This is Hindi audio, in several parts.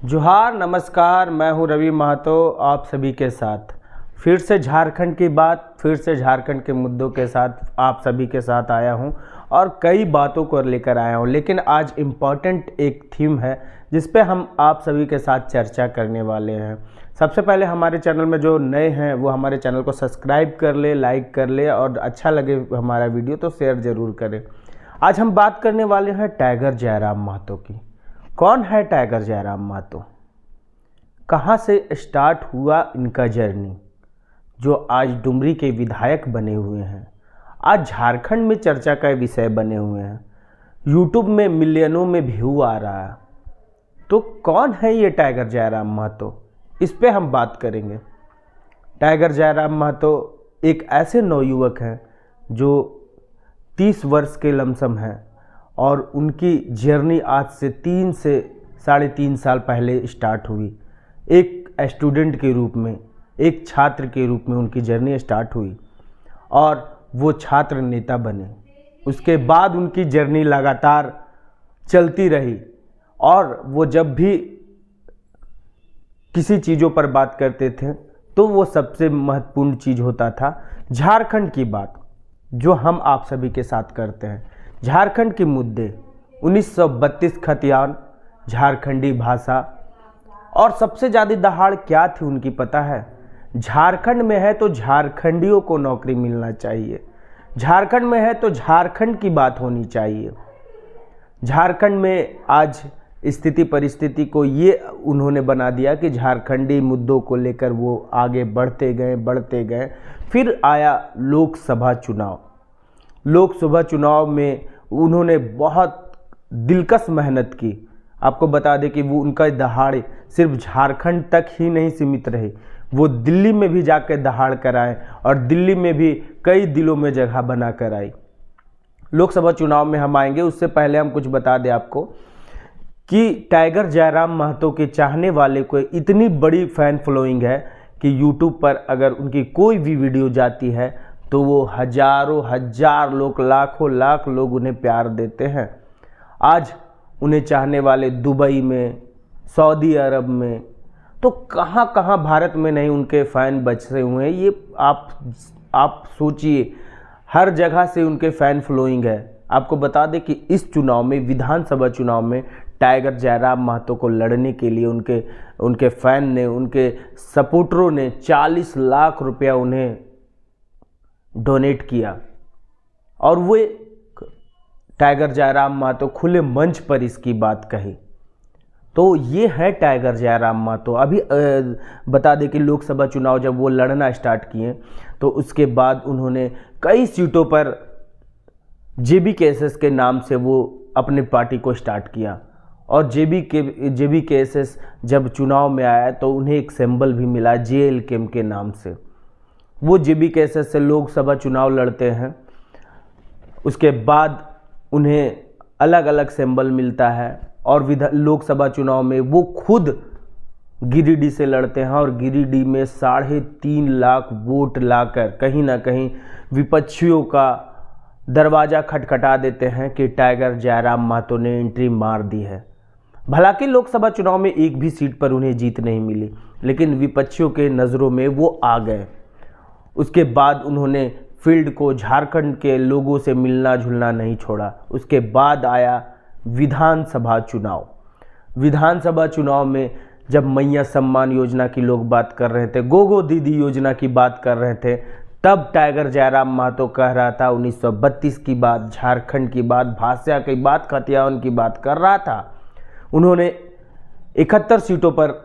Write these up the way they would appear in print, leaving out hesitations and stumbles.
जोहार नमस्कार, मैं हूं रवि महतो आप सभी के साथ। फिर से झारखंड की बात, फिर से झारखंड के मुद्दों के साथ आप सभी के साथ आया हूं और कई बातों को लेकर आया हूं। लेकिन आज इम्पॉर्टेंट एक थीम है जिस पे हम आप सभी के साथ चर्चा करने वाले हैं। सबसे पहले हमारे चैनल में जो नए हैं वो हमारे चैनल को सब्सक्राइब कर ले, लाइक कर ले और अच्छा लगे हमारा वीडियो तो शेयर ज़रूर करें। आज हम बात करने वाले हैं टाइगर जयराम महतो की। कौन है टाइगर जयराम महतो? कहाँ से स्टार्ट हुआ इनका जर्नी, जो आज डुमरी के विधायक बने हुए हैं, आज झारखंड में चर्चा का विषय बने हुए हैं, यूट्यूब में मिलियनों में व्यू आ रहा है। तो कौन है ये टाइगर जयराम महतो, इस पे हम बात करेंगे। टाइगर जयराम महतो एक ऐसे नवयुवक हैं जो 30 वर्ष के लमसम हैं और उनकी जर्नी आज से 3 से 3.5 साल पहले स्टार्ट हुई। एक स्टूडेंट के रूप में, एक छात्र के रूप में उनकी जर्नी स्टार्ट हुई और वो छात्र नेता बने। उसके बाद उनकी जर्नी लगातार चलती रही और वो जब भी किसी चीज़ों पर बात करते थे तो वो सबसे महत्वपूर्ण चीज़ होता था झारखंड की बात, जो हम आप सभी के साथ करते हैं। झारखंड के मुद्दे, 1932 खतियान, झारखंडी भाषा और सबसे ज़्यादा दहाड़ क्या थी उनकी पता है? झारखंड में है तो झारखंडियों को नौकरी मिलना चाहिए, झारखंड में है तो झारखंड की बात होनी चाहिए। झारखंड में आज स्थिति परिस्थिति को ये उन्होंने बना दिया कि झारखंडी मुद्दों को लेकर वो आगे बढ़ते गए। फिर आया लोकसभा चुनाव। लोकसभा चुनाव में उन्होंने बहुत दिलकश मेहनत की। आपको बता दें कि वो उनका दहाड़ सिर्फ झारखंड तक ही नहीं सीमित रहे, वो दिल्ली में भी जाकर दहाड़ कराए और दिल्ली में भी कई दिलों में जगह बना कर आई। लोकसभा चुनाव में हम आएंगे, उससे पहले हम कुछ बता दें आपको कि टाइगर जयराम महतो के चाहने वाले को इतनी बड़ी फैन फॉलोइंग है कि यूट्यूब पर अगर उनकी कोई भी वीडियो जाती है तो वो हजारों हजार लोग, लाखों लाख लोग उन्हें प्यार देते हैं। आज उन्हें चाहने वाले दुबई में, सऊदी अरब में, तो कहाँ कहाँ भारत में नहीं उनके फ़ैन बचे हुए हैं। ये आप सोचिए, हर जगह से उनके फ़ैन फॉलोइंग है। आपको बता दें कि इस चुनाव में, विधानसभा चुनाव में, टाइगर जयराम महतो को लड़ने के लिए उनके फ़ैन ने, उनके सपोर्टरों ने 40 लाख रुपया उन्हें डोनेट किया और वो टाइगर जयराम महतो खुले मंच पर इसकी बात कही। तो ये है टाइगर जयराम महतो। अभी बता दें कि लोकसभा चुनाव जब वो लड़ना स्टार्ट किए तो उसके बाद उन्होंने कई सीटों पर JBKSS के नाम से वो अपने पार्टी को स्टार्ट किया और JBKSS जब चुनाव में आया तो उन्हें एक सिंबल भी मिला JLKM के नाम से। वो JBKSS से लोकसभा चुनाव लड़ते हैं, उसके बाद उन्हें अलग अलग सिंबल मिलता है और लोकसभा चुनाव में वो खुद गिरिडीह से लड़ते हैं और गिरिडीह में 3.5 लाख वोट लाकर कहीं ना कहीं विपक्षियों का दरवाज़ा खटखटा देते हैं कि टाइगर जयराम महतो ने एंट्री मार दी है। हालांकि लोकसभा चुनाव में एक भी सीट पर उन्हें जीत नहीं मिली, लेकिन विपक्षियों के नज़रों में वो आ गए। उसके बाद उन्होंने फील्ड को, झारखंड के लोगों से मिलना जुलना नहीं छोड़ा। उसके बाद आया विधानसभा चुनाव। विधानसभा चुनाव में जब मैया सम्मान योजना की लोग बात कर रहे थे, गोगो दीदी योजना की बात कर रहे थे, तब टाइगर जयराम महतो कह रहा था 1932 की बात, झारखंड की बात, भाषा की बात, खतियान की बात कर रहा था। उन्होंने 71 सीटों पर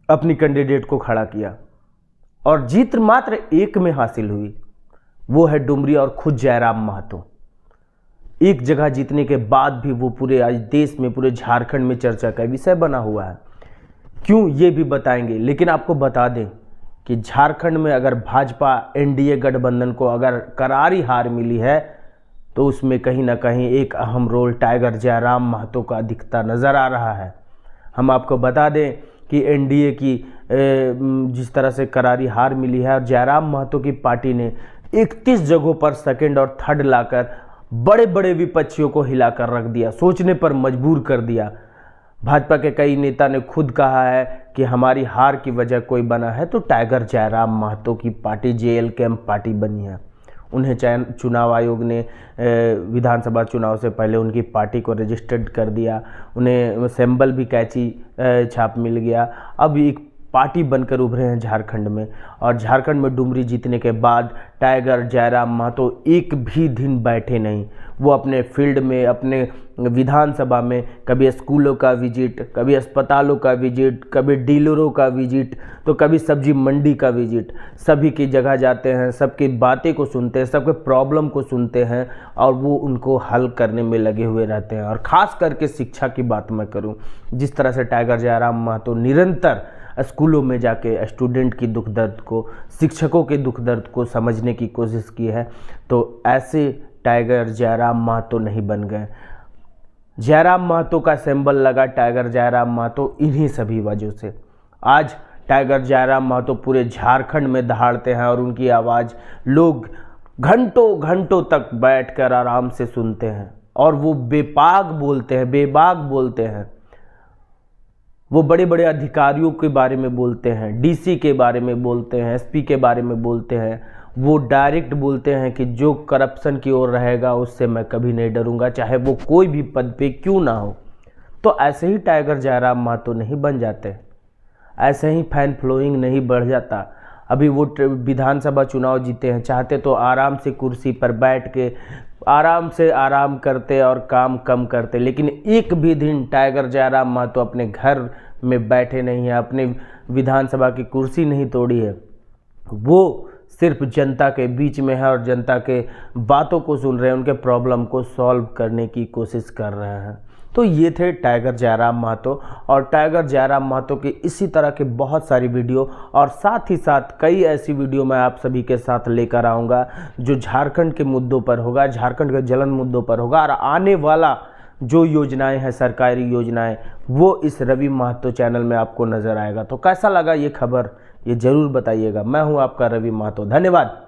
अपनी कैंडिडेट को खड़ा किया और जीत मात्र एक में हासिल हुई, वो है डुमरी और खुद जयराम महतो। एक जगह जीतने के बाद भी वो पूरे आज देश में, पूरे झारखंड में चर्चा का विषय बना हुआ है। क्यों, ये भी बताएंगे। लेकिन आपको बता दें कि झारखंड में अगर भाजपा NDA गठबंधन को अगर करारी हार मिली है तो उसमें कहीं ना कहीं एक अहम रोल टाइगर जयराम महतो का दिखता नज़र आ रहा है। हम आपको बता दें कि NDA की जिस तरह से करारी हार मिली है और जयराम महतो की पार्टी ने 31 जगहों पर सेकंड और थर्ड लाकर बड़े बड़े विपक्षियों को हिलाकर रख दिया, सोचने पर मजबूर कर दिया। भाजपा के कई नेता ने खुद कहा है कि हमारी हार की वजह कोई बना है तो टाइगर जयराम महतो की पार्टी जेएल कैंप पार्टी बनी है। उन्हें चुनाव आयोग ने विधानसभा चुनाव से पहले उनकी पार्टी को रजिस्टर्ड कर दिया, उन्हें सिंबल भी कैची छाप मिल गया। अब एक पार्टी बनकर उभरे हैं झारखंड में, और झारखंड में डुमरी जीतने के बाद टाइगर जयराम महतो एक भी दिन बैठे नहीं। वो अपने फील्ड में, अपने विधानसभा में कभी स्कूलों का विजिट, कभी अस्पतालों का विजिट, कभी डीलरों का विजिट, तो कभी सब्जी मंडी का विजिट, सभी की जगह जाते हैं, सबकी बातें को सुनते हैं, सबके प्रॉब्लम को सुनते हैं और वो उनको हल करने में लगे हुए रहते हैं। और ख़ास करके शिक्षा की बात मैं करूं, जिस तरह से टाइगर जयराम महतो निरंतर स्कूलों में जाके स्टूडेंट की दुख दर्द को, शिक्षकों के दुख दर्द को समझने की कोशिश की है, तो ऐसे टाइगर जयराम महतो नहीं बन गए। जयराम महतो का सिंबल लगा टाइगर जयराम महतो इन्हीं सभी वजहों से। आज टाइगर जयराम महतो पूरे झारखंड में दहाड़ते हैं और उनकी आवाज़ लोग घंटों घंटों तक बैठकर आराम से सुनते हैं, और वो बेबाक बोलते हैं। वो बड़े बड़े अधिकारियों के बारे में बोलते हैं, डीसी के बारे में बोलते हैं, एसपी के बारे में बोलते हैं। वो डायरेक्ट बोलते हैं कि जो करप्शन की ओर रहेगा उससे मैं कभी नहीं डरूंगा, चाहे वो कोई भी पद पे क्यों ना हो। तो ऐसे ही टाइगर जयराम महतो नहीं बन जाते, ऐसे ही फैन फॉलोइंग नहीं बढ़ जाता। अभी वो विधानसभा चुनाव जीते हैं, चाहते तो आराम से कुर्सी पर बैठ के आराम करते और काम कम करते, लेकिन एक भी दिन टाइगर जयराम महतो अपने घर में बैठे नहीं है, अपने विधानसभा की कुर्सी नहीं तोड़ी है। वो सिर्फ जनता के बीच में है और जनता के बातों को सुन रहे हैं, उनके प्रॉब्लम को सॉल्व करने की कोशिश कर रहे हैं। तो ये थे टाइगर जयराम महतो, और टाइगर जयराम महतो की इसी तरह के बहुत सारी वीडियो और साथ ही साथ कई ऐसी वीडियो मैं आप सभी के साथ लेकर आऊँगा जो झारखंड के मुद्दों पर होगा, झारखंड के जलन मुद्दों पर होगा। और आने वाला जो योजनाएं हैं, सरकारी योजनाएं, वो इस रवि महतो चैनल में आपको नज़र आएगा। तो कैसा लगा ये खबर, ये ज़रूर बताइएगा। मैं हूँ आपका रवि महतो, धन्यवाद।